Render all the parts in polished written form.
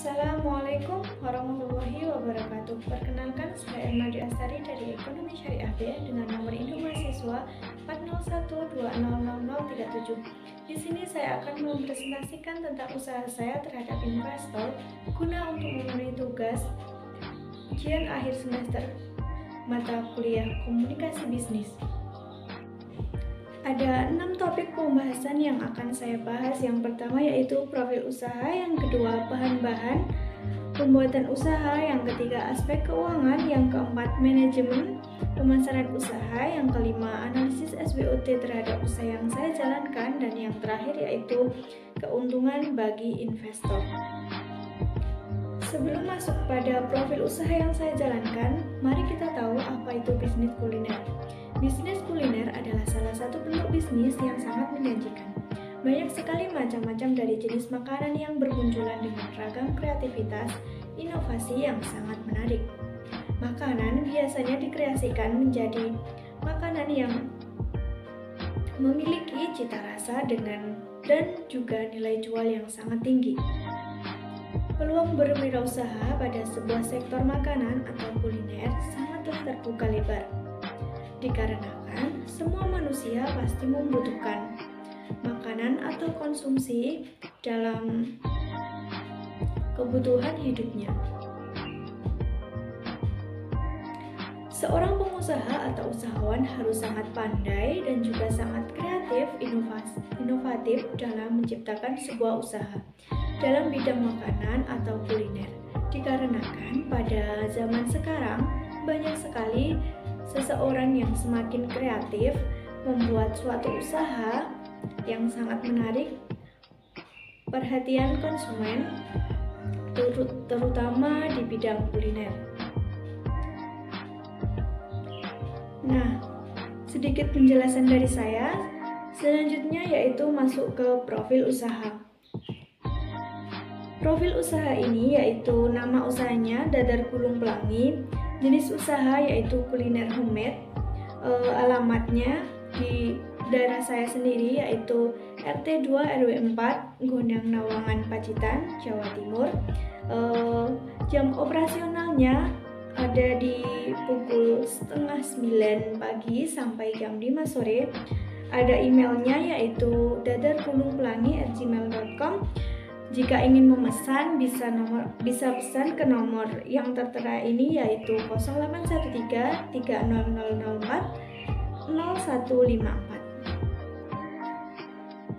Assalamualaikum warahmatullahi wabarakatuh. Perkenalkan, saya Ermadi Astari dari Ekonomi Syariah B dengan nomor induk mahasiswa 401200037. Di sini saya akan mempresentasikan tentang usaha saya terhadap investor guna untuk memenuhi tugas ujian akhir semester mata kuliah komunikasi bisnis. Ada 6 topik pembahasan yang akan saya bahas. Yang pertama yaitu profil usaha, yang kedua bahan-bahan pembuatan usaha, yang ketiga aspek keuangan, yang keempat manajemen pemasaran usaha, yang kelima analisis SWOT terhadap usaha yang saya jalankan, dan yang terakhir yaitu keuntungan bagi investor. Sebelum masuk pada profil usaha yang saya jalankan, mari kita tahu apa itu bisnis kuliner. Bisnis kuliner adalah salah satu bentuk bisnis yang sangat menjanjikan. Banyak sekali macam-macam dari jenis makanan yang bermunculan dengan ragam kreativitas, inovasi yang sangat menarik. Makanan biasanya dikreasikan menjadi makanan yang memiliki cita rasa dan juga nilai jual yang sangat tinggi. Peluang berwirausaha pada sebuah sektor makanan atau kuliner sangatlah terbuka lebar. Dikarenakan semua manusia pasti membutuhkan makanan atau konsumsi dalam kebutuhan hidupnya. Seorang pengusaha atau usahawan harus sangat pandai dan juga sangat kreatif, inovatif dalam menciptakan sebuah usaha dalam bidang makanan atau kuliner. Dikarenakan pada zaman sekarang banyak sekali seseorang yang semakin kreatif membuat suatu usaha yang sangat menarik perhatian konsumen, terutama di bidang kuliner. Nah, sedikit penjelasan dari saya. Selanjutnya yaitu masuk ke profil usaha. Profil usaha ini yaitu nama usahanya Dadar Gulung Pelangi, jenis usaha yaitu kuliner homemade, alamatnya di daerah saya sendiri yaitu RT 2 RW 4 Gondang Nawangan Pacitan, Jawa Timur. Jam operasionalnya ada di pukul 8:30 pagi sampai jam 5 sore. Ada emailnya yaitu dadargulungpelangi@gmail.com. Jika ingin memesan bisa pesan ke nomor yang tertera ini yaitu 0813 30004 0154.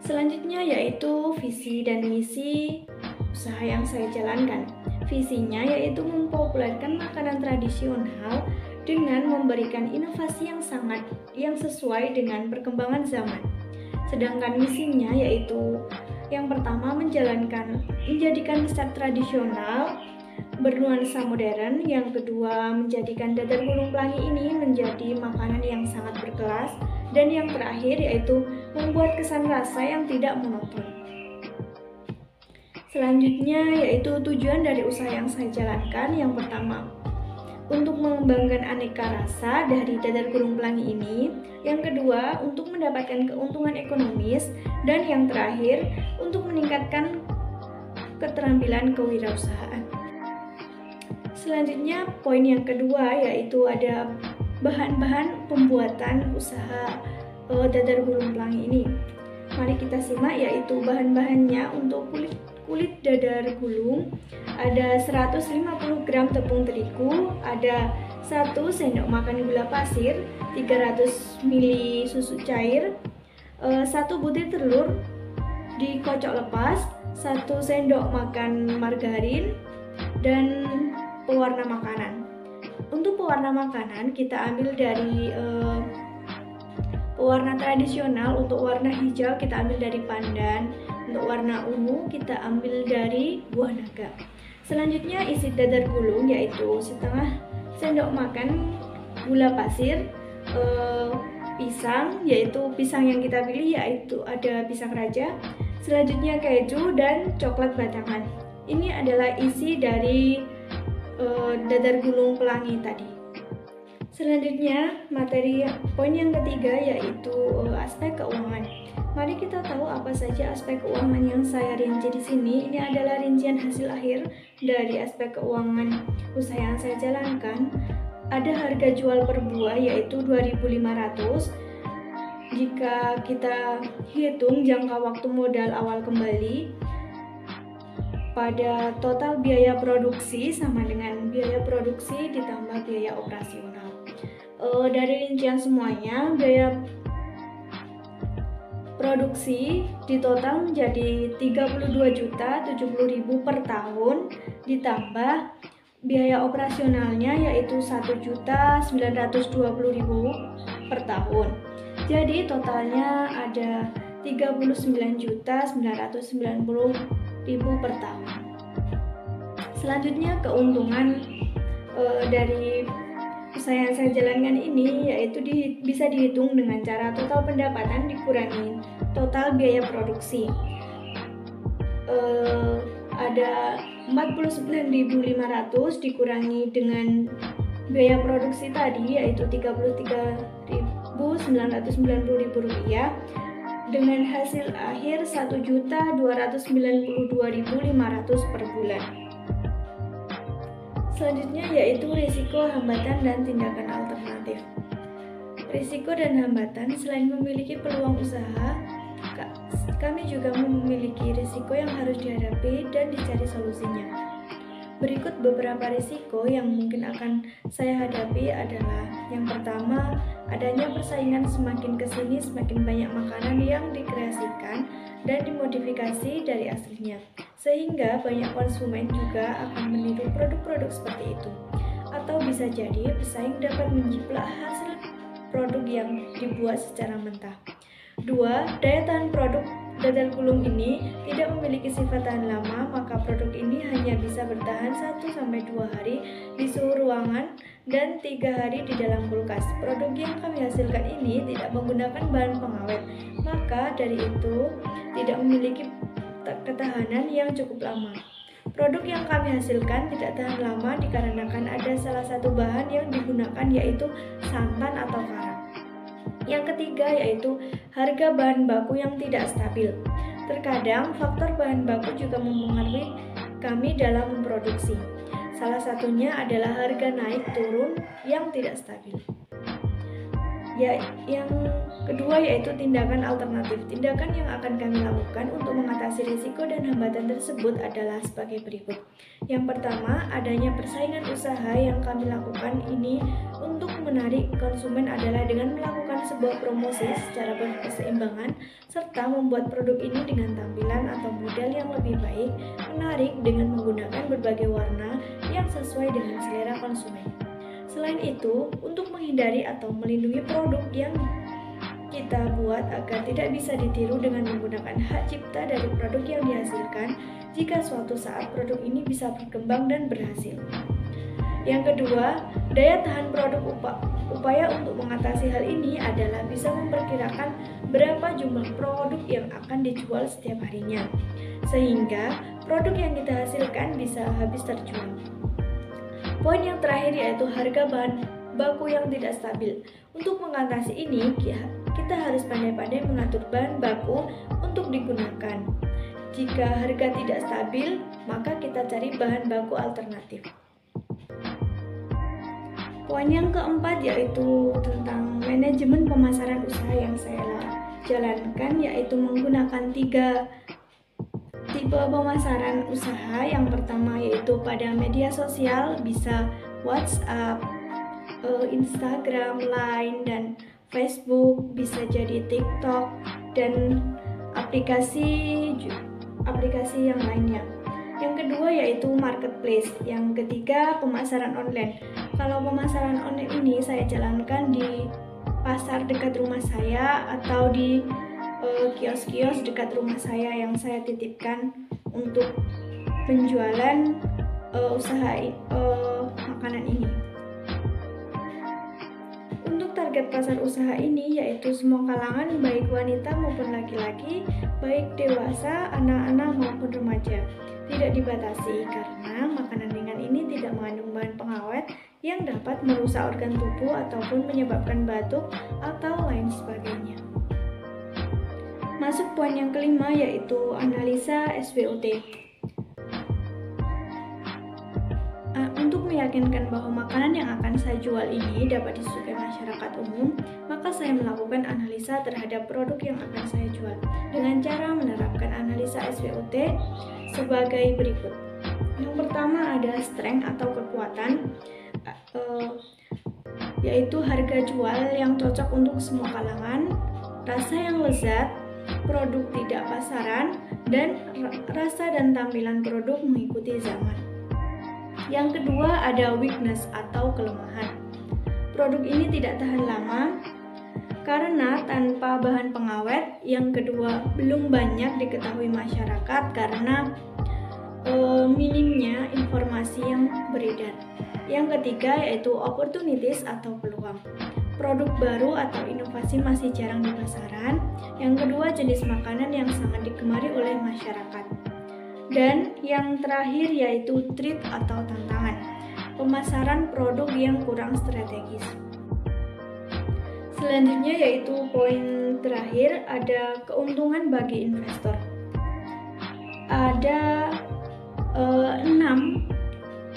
Selanjutnya yaitu visi dan misi usaha yang saya jalankan. Visinya yaitu mempopulerkan makanan tradisional dengan memberikan inovasi yang sesuai dengan perkembangan zaman. Sedangkan misinya yaitu yang pertama menjadikan resep tradisional bernuansa modern, yang kedua menjadikan dadar gulung pelangi ini menjadi makanan yang sangat berkelas, dan yang terakhir yaitu membuat kesan rasa yang tidak monoton. Selanjutnya yaitu tujuan dari usaha yang saya jalankan. Yang pertama, untuk mengembangkan aneka rasa dari dadar gulung pelangi ini. Yang kedua, untuk mendapatkan keuntungan ekonomis. Dan yang terakhir, untuk meningkatkan keterampilan kewirausahaan. Selanjutnya, poin yang kedua yaitu ada bahan-bahan pembuatan usaha dadar gulung pelangi ini. Mari kita simak, yaitu bahan-bahannya. Untuk kulit dadar gulung ada 150 gram tepung terigu, ada 1 sendok makan gula pasir, 300 ml susu cair, 1 butir telur dikocok lepas, 1 sendok makan margarin, dan pewarna makanan. Untuk pewarna makanan kita ambil dari pewarna tradisional. Untuk warna hijau kita ambil dari pandan, untuk warna ungu kita ambil dari buah naga. Selanjutnya isi dadar gulung yaitu setengah sendok makan gula pasir, pisang, yaitu pisang yang kita pilih yaitu ada pisang raja. Selanjutnya keju dan coklat batangan. Ini adalah isi dari dadar gulung pelangi tadi. Selanjutnya poin yang ketiga yaitu aspek keuangan. Mari kita tahu apa saja aspek keuangan yang saya rinci di sini. Ini adalah rincian hasil akhir dari aspek keuangan usaha yang saya jalankan. Ada harga jual per buah yaitu 2.500. Jika kita hitung jangka waktu modal awal kembali pada total biaya produksi sama dengan biaya produksi ditambah biaya operasional. Dari rincian semuanya, biaya produksi di total menjadi 32.070.000 per tahun, ditambah biaya operasionalnya yaitu 1.920.000 per tahun. Jadi totalnya ada 39.990.000 per tahun. Selanjutnya keuntungan dari usaha yang saya jalankan ini yaitu bisa dihitung dengan cara total pendapatan dikurangi total biaya produksi. Ada 49.500 dikurangi dengan biaya produksi tadi yaitu 33.990.000 rupiah, dengan hasil akhir 1.292.500 per bulan. Selanjutnya yaitu risiko, hambatan, dan tindakan alternatif. Risiko dan hambatan, selain memiliki peluang usaha, kami juga memiliki risiko yang harus dihadapi dan dicari solusinya. Berikut beberapa risiko yang mungkin akan saya hadapi adalah: yang pertama, adanya persaingan semakin kesini semakin banyak makanan yang dikreasikan dan dimodifikasi dari aslinya, sehingga banyak konsumen juga akan meniru produk-produk seperti itu. Atau bisa jadi pesaing dapat menjiplak hasil produk yang dibuat secara mentah. 2. Daya tahan produk dadar gulung ini tidak memiliki sifat tahan lama, maka produk ini hanya bisa bertahan 1-2 hari di suhu ruangan dan 3 hari di dalam kulkas. Produk yang kami hasilkan ini tidak menggunakan bahan pengawet, maka dari itu tidak memiliki ketahanan yang cukup lama. Produk yang kami hasilkan tidak tahan lama dikarenakan ada salah satu bahan yang digunakan yaitu santan atau karam. Yang ketiga yaitu harga bahan baku yang tidak stabil. Terkadang faktor bahan baku juga mempengaruhi kami dalam memproduksi. Salah satunya adalah harga naik turun yang tidak stabil. Yang kedua yaitu tindakan alternatif. Tindakan yang akan kami lakukan untuk mengatasi risiko dan hambatan tersebut adalah sebagai berikut. Yang pertama, adanya persaingan usaha yang kami lakukan ini untuk menarik konsumen adalah dengan melakukan sebuah promosi secara berkeseimbangan serta membuat produk ini dengan tampilan atau model yang lebih baik, menarik dengan menggunakan berbagai warna yang sesuai dengan selera konsumen. Selain itu, untuk menghindari atau melindungi produk yang kita buat agar tidak bisa ditiru dengan menggunakan hak cipta dari produk yang dihasilkan jika suatu saat produk ini bisa berkembang dan berhasil. Yang kedua, daya tahan produk. Upaya untuk mengatasi hal ini adalah bisa memperkirakan berapa jumlah produk yang akan dijual setiap harinya, sehingga produk yang kita hasilkan bisa habis terjual. Poin yang terakhir yaitu harga bahan baku yang tidak stabil. Untuk mengatasi ini, kita harus pandai-pandai mengatur bahan baku untuk digunakan. Jika harga tidak stabil, maka kita cari bahan baku alternatif. Poin yang keempat yaitu tentang manajemen pemasaran usaha yang saya jalankan, yaitu menggunakan 3 tipe pemasaran usaha. Yang pertama yaitu pada media sosial, bisa WhatsApp, Instagram, Line, dan Facebook, bisa jadi TikTok, dan aplikasi yang lainnya. Yang kedua yaitu marketplace. Yang ketiga pemasaran online. Kalau pemasaran online ini saya jalankan di pasar dekat rumah saya atau di kios-kios dekat rumah saya yang saya titipkan untuk penjualan usaha makanan ini. Untuk target pasar usaha ini yaitu semua kalangan, baik wanita maupun laki-laki, baik dewasa, anak-anak maupun remaja. Tidak dibatasi karena makanan ringan ini tidak mengandung bahan pengawet yang dapat merusak organ tubuh ataupun menyebabkan batuk atau lain sebagainya. Masuk poin yang kelima, yaitu analisa SWOT. Untuk meyakinkan bahwa makanan yang akan saya jual ini dapat disukai masyarakat umum, maka saya melakukan analisa terhadap produk yang akan saya jual dengan cara menerapkan analisa SWOT sebagai berikut. Yang pertama ada strength atau kekuatan, yaitu harga jual yang cocok untuk semua kalangan, rasa yang lezat, produk tidak pasaran, dan rasa dan tampilan produk mengikuti zaman. Yang kedua ada weakness atau kelemahan. Produk ini tidak tahan lama karena tanpa bahan pengawet. Yang kedua, belum banyak diketahui masyarakat karena minimnya informasi yang beredar. Yang ketiga yaitu opportunities atau peluang. Produk baru atau inovasi masih jarang di pasaran. Yang kedua, jenis makanan yang sangat digemari oleh masyarakat. Dan yang terakhir yaitu threat atau tantangan, pemasaran produk yang kurang strategis. Selanjutnya yaitu poin terakhir, ada keuntungan bagi investor. Ada 6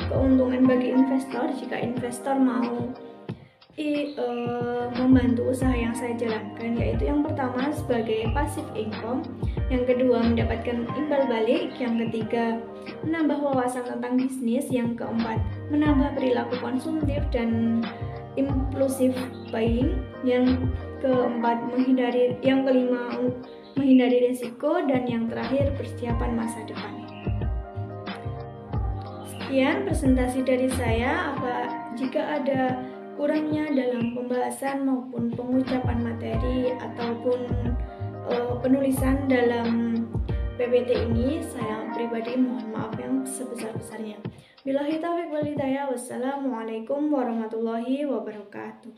keuntungan bagi investor jika investor mau membantu usaha yang saya jalankan, yaitu yang pertama sebagai passive income, yang kedua mendapatkan imbal balik, yang ketiga menambah wawasan tentang bisnis, yang keempat menambah perilaku konsumtif dan impulsif buying, yang keempat yang kelima menghindari risiko, dan yang terakhir persiapan masa depan. Sekian presentasi dari saya. Jika ada kurangnya dalam pembahasan maupun pengucapan materi ataupun penulisan dalam PPT ini, saya pribadi mohon maaf yang sebesar-besarnya. Billahi taufiq wal hidayah. Wassalamualaikum warahmatullahi wabarakatuh.